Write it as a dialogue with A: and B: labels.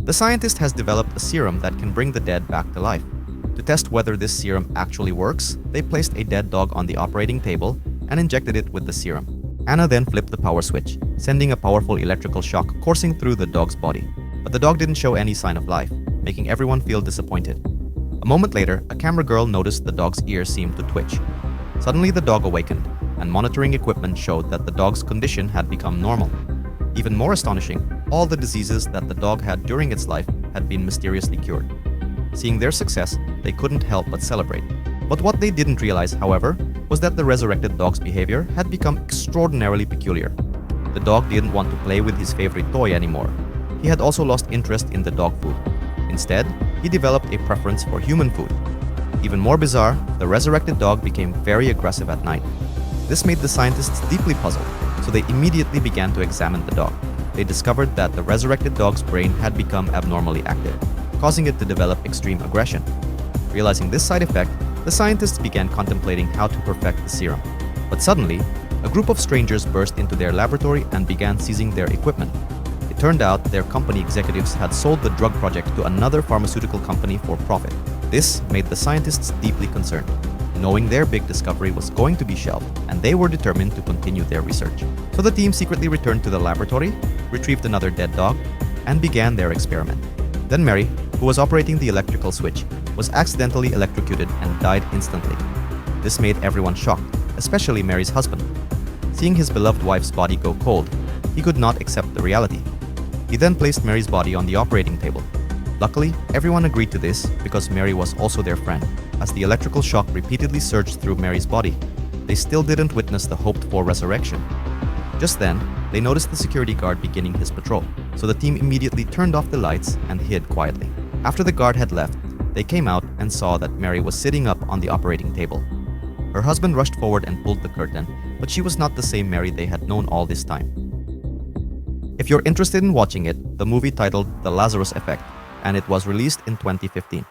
A: The scientist has developed a serum that can bring the dead back to life. To test whether this serum actually works, they placed a dead dog on the operating table and injected it with the serum. Anna then flipped the power switch, sending a powerful electrical shock coursing through the dog's body. But the dog didn't show any sign of life, making everyone feel disappointed. A moment later, a camera girl noticed the dog's ear seemed to twitch. Suddenly, the dog awakened, and monitoring equipment showed that the dog's condition had become normal. Even more astonishing, all the diseases that the dog had during its life had been mysteriously cured. Seeing their success, they couldn't help but celebrate. But what they didn't realize, however, was that the resurrected dog's behavior had become extraordinarily peculiar. The dog didn't want to play with his favorite toy anymore. He had also lost interest in the dog food. Instead, he developed a preference for human food. Even more bizarre, the resurrected dog became very aggressive at night. This made the scientists deeply puzzled, so they immediately began to examine the dog. They discovered that the resurrected dog's brain had become abnormally active, causing it to develop extreme aggression. Realizing this side effect, the scientists began contemplating how to perfect the serum. But suddenly, a group of strangers burst into their laboratory and began seizing their equipment. It turned out their company executives had sold the drug project to another pharmaceutical company for profit. This made the scientists deeply concerned, knowing their big discovery was going to be shelved, and they were determined to continue their research. So the team secretly returned to the laboratory, retrieved another dead dog, and began their experiment. Then Mary, who was operating the electrical switch, was accidentally electrocuted and died instantly. This made everyone shocked, especially Mary's husband. Seeing his beloved wife's body go cold, he could not accept the reality. He then placed Mary's body on the operating table. Luckily, everyone agreed to this because Mary was also their friend. As the electrical shock repeatedly surged through Mary's body, they still didn't witness the hoped-for resurrection. Just then, they noticed the security guard beginning his patrol, so the team immediately turned off the lights and hid quietly. After the guard had left, they came out and saw that Mary was sitting up on the operating table. Her husband rushed forward and pulled the curtain, but she was not the same Mary they had known all this time. If you're interested in watching it, the movie titled The Lazarus Effect, and it was released in 2015.